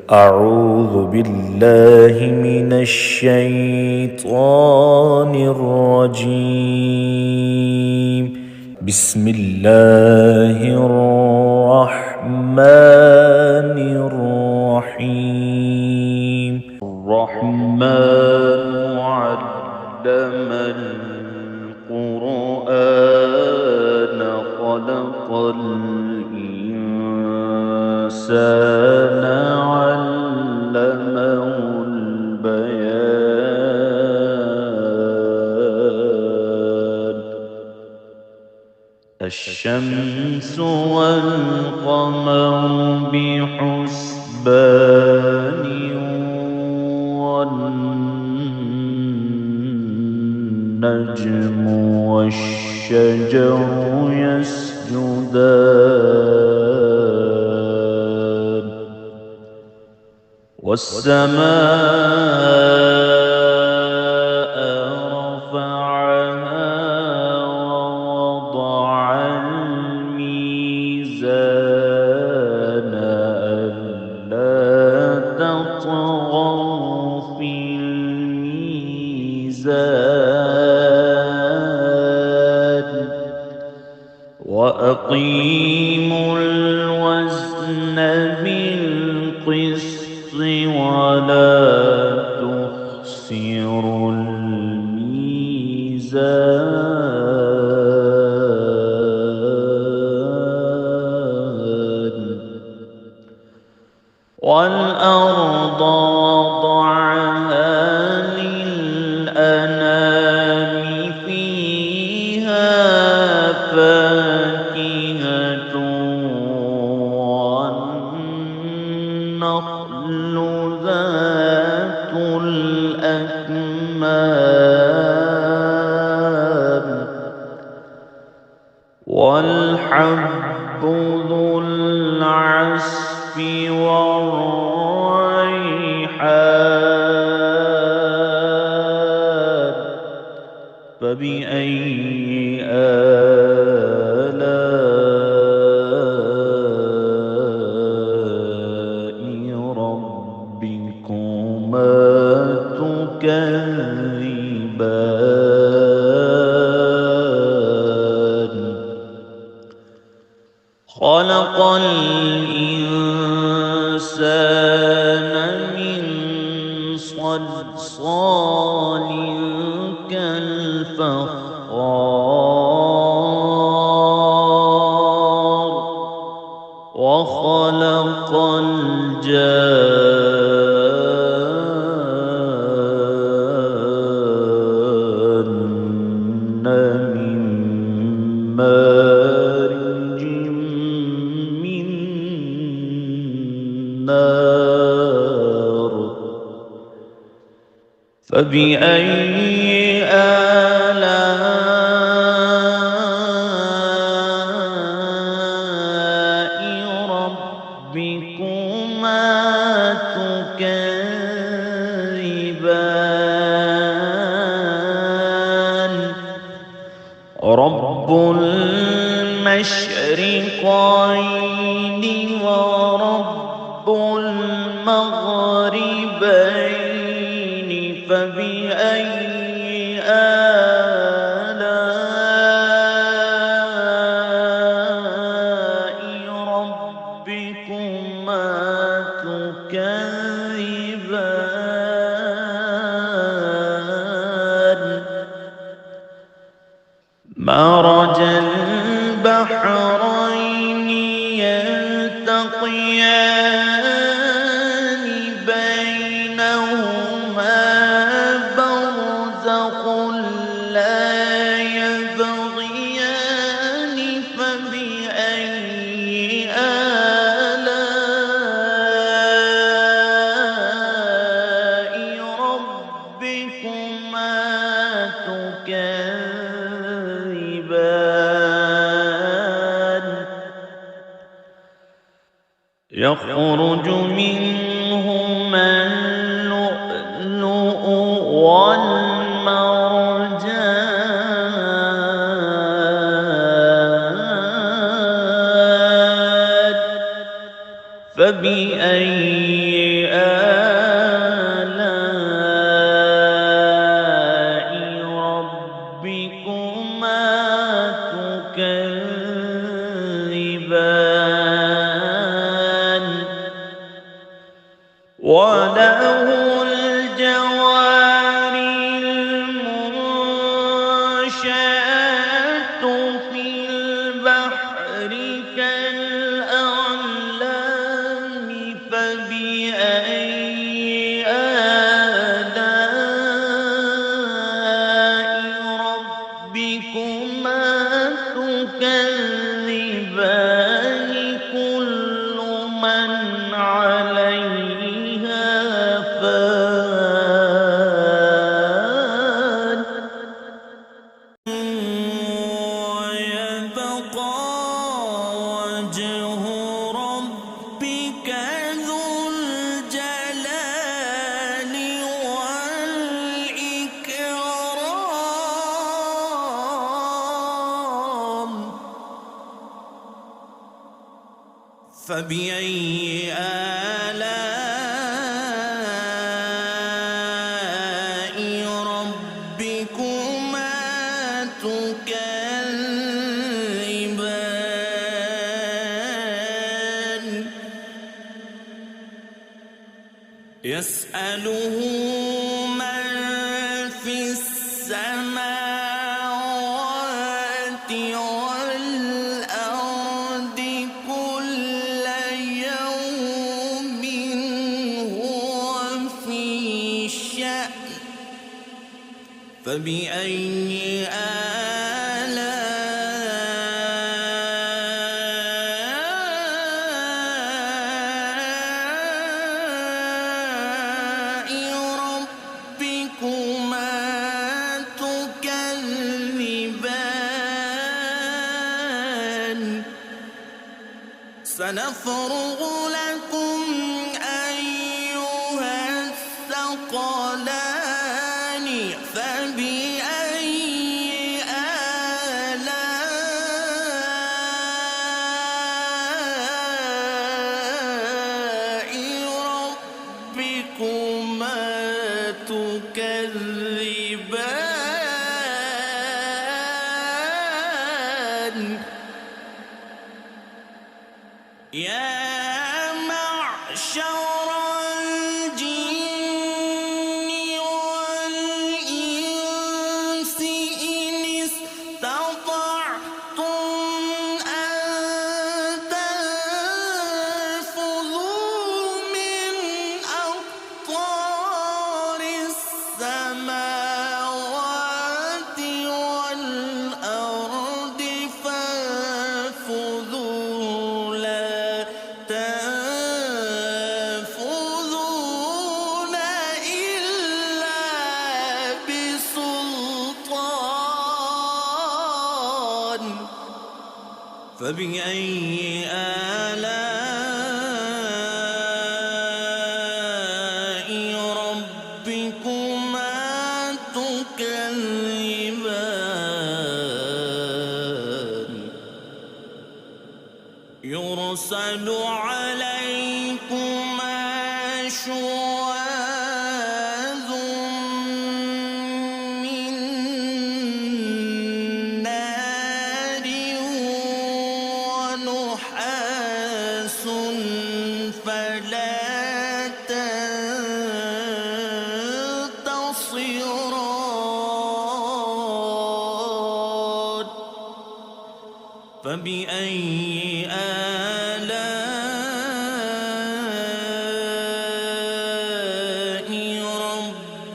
أعوذ بالله من الشيطان الرجيم. بسم الله الرحمن الرحيم. الرحمن علم القرآن خلق الإنسان علمه البيان. الشمس والقمر بحسبان والنجم والشجر يسجدان والسماء رفعها ووضع الميزان ألا تطغوا في الميزان وأقيموا الوزن بالقسط ولا تخسروا الميزان والأرض وضعها للأنام فيها فاكهة والنخل ذات الأكمام والحب ذو العصف والريحان. فبأي آلاء ربكما تكذبان. خلق الإنسان من صلصال كالفخار وخلق الجان من مارج من نار. فبأي آلاء ربكما تكذبان. رب المشرقين ورب المغربين. فبأي آلاء ربكما تكذبان. مرج البحرين يلتقيان بينهما برزخ لا يبغيان. فبأي آلاء ربكما تكذبان. يخرج منهما اللؤلؤ والمرجان. فبأي وله الجوار المنشآت في البحر كالأعلام فبأي آلاء ربكما تكذبان كل من عليها فان ويبقى وجه ربك ذو الجلال والإكرام فبأي آلاء ربكما تكذبان يسأله من في السماوات والأرض كل يوم هو في شأن فبأي آلاء ربكما تكذبان سنفرغ لكم أيها الثقلان فبأي آلاء ربكما تكذبان يا معشر الجن والإنس إن استطعتم أن تنفذوا من أقطار السماوات والأرض فانفذوا لا تنفذون إلا بسلطان فبأي آلاء ربكما تكذبان يرسل عليكما شواظ من نار ونحاس فلا تنتصران فبأي آلاء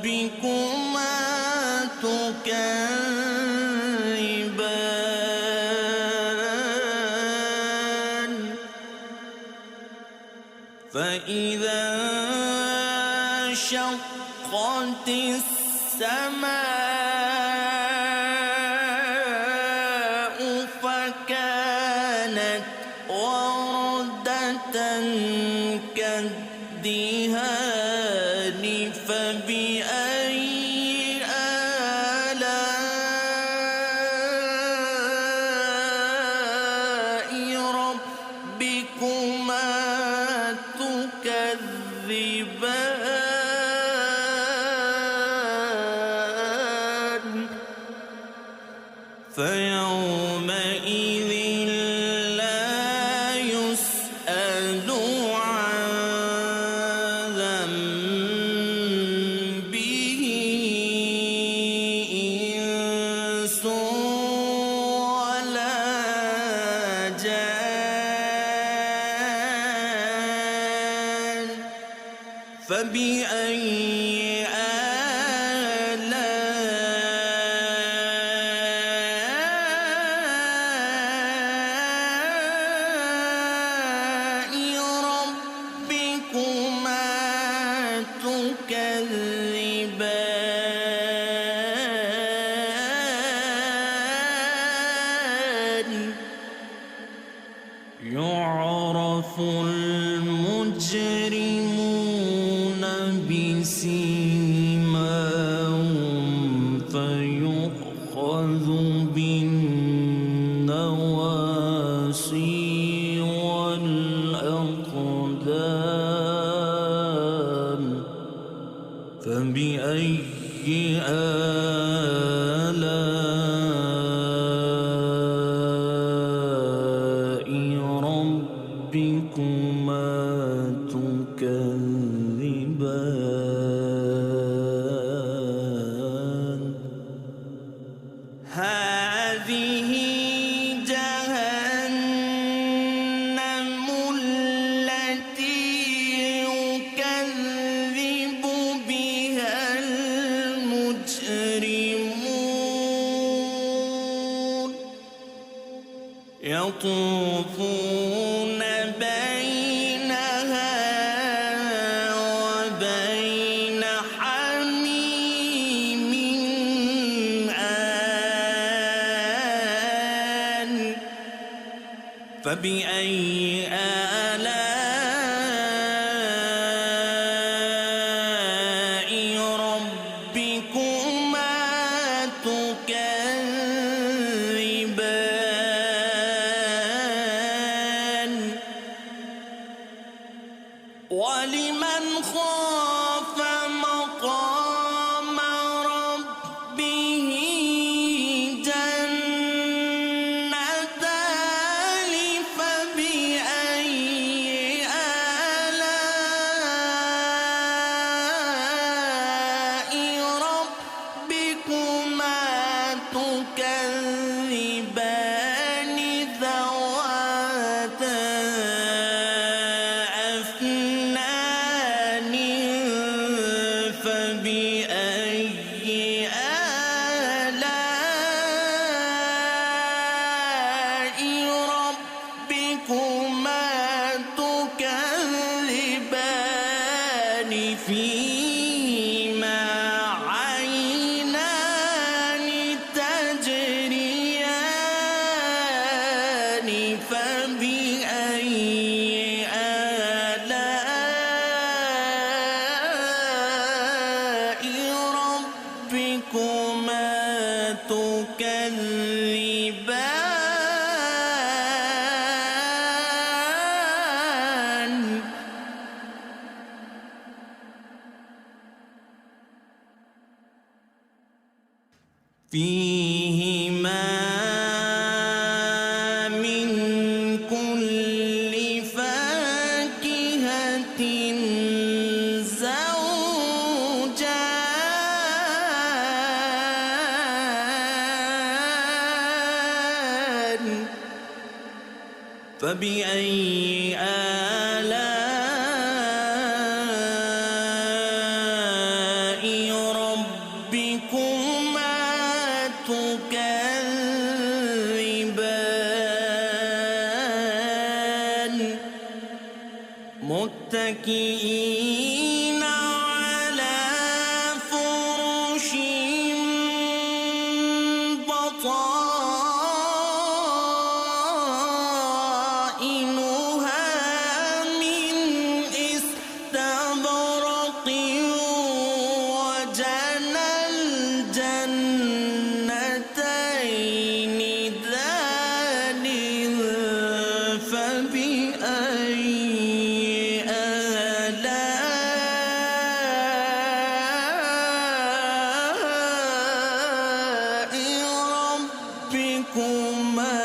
ربكما تكذبان فإذا انشقت السماء فكانت وردة كالدهان فبأي آلاء ربكما تكذبان فيومئذ لا يسأل عن فبأي آلاء ربكما تكذبان يعرف المجرمون بسيماهم فيؤخذ بالنواصي والأقدام فبأي آلاء ربكما تكذبان هذه جهنم التي يكذب بها المجرمون يطوفون بينها وبين حميم آن فبأي آلاء ربكما تكذبان ولمن خاف مقام ربه جنتان فبأي آلاء ربكما تكذبان ذواتا أفنان فبأي آلاء ربكما تكذبان فيهما عينان تجريان فبأي آلاء ربكما تكذبان فيهما من كل فاكهة زوجان فبأي آلاء ربكما تكذبان متكئين على فرش بطائنها من استبرق وجنى الجنتين دان فبأي آلاء ربكما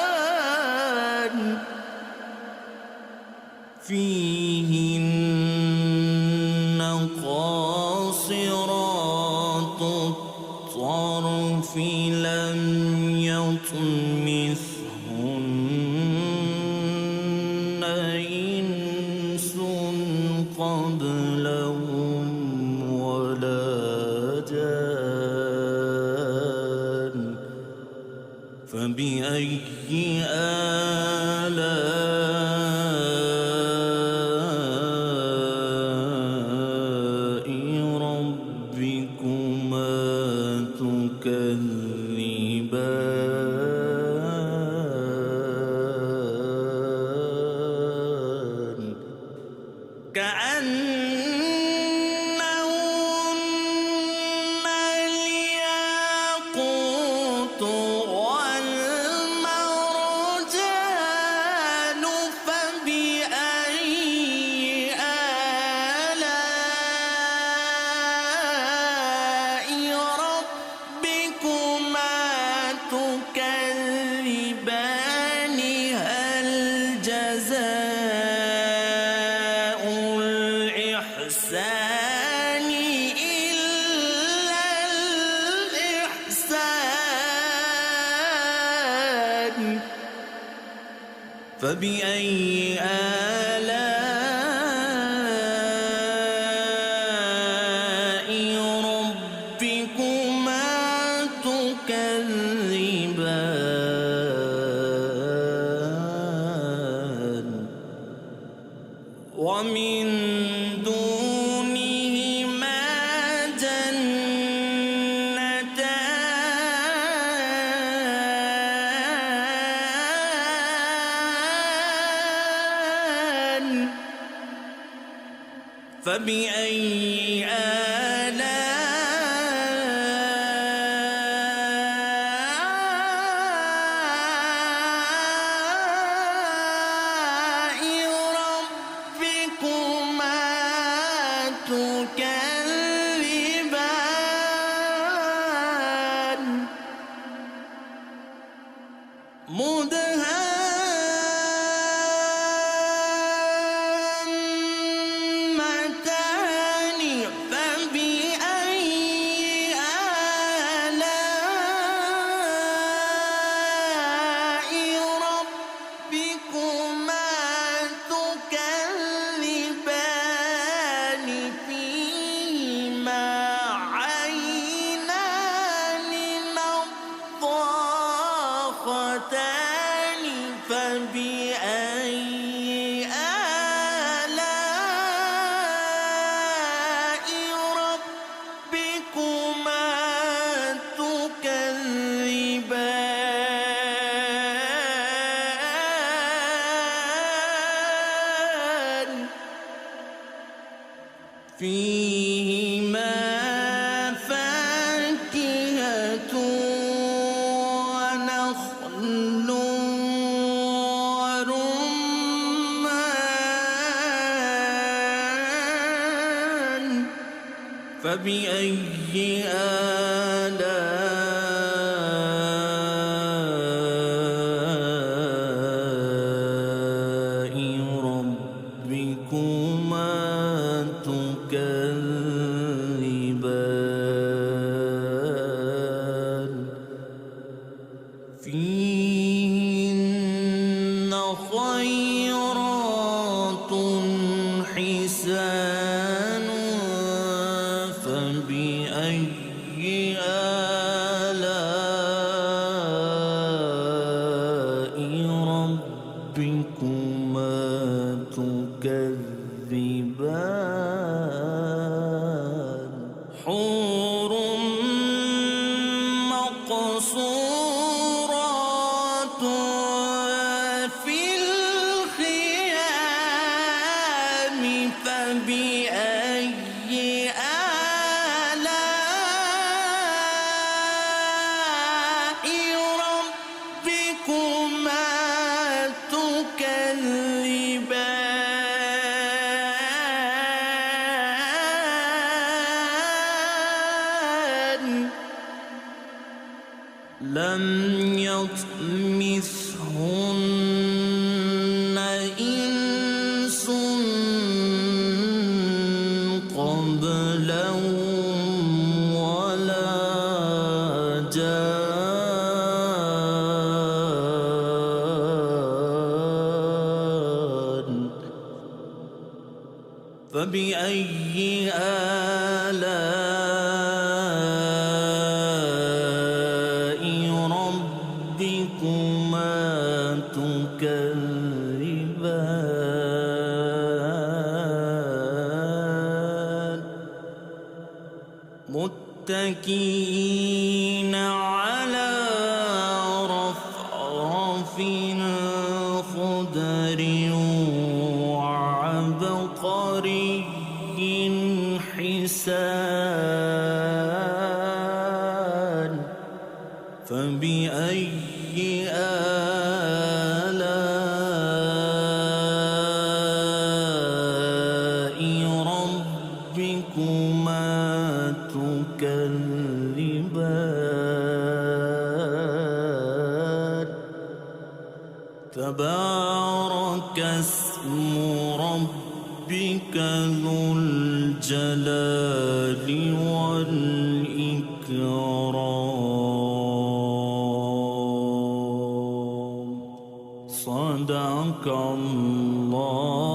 تكذبان فيهن قاصرات الطرف لم يطمثهن كأنهن الياقوت والمرجان فبأي آلاء ربكما تكذبان هل جزاء الإحسان إلا الإحسان فبأي آلاء ربكما تكذبان ومن دونهما جنتان فبأي آلاء ربكما تكذبان مدهامتان فبأي آلاء ربكما تكذبان فيهما عينان نضاختان فبأي آلاء ربكما تكذبان فيهما فاكهة ونخل ورمان فبأي آلاء ربكما تكذبان فيهن خيرات حسان فبأي آلاء ربكما تكذبان حور مقصورات في الخيام فبأي آلاء ربكما تكذبان لم يطمثهن إنس قبلهم ولا جان فبأي آلاء ربكما تكذبان متكئين على رفرف خضر وعبقر تبارك اسم ربك ذو الجلال والإكرام. صدق الله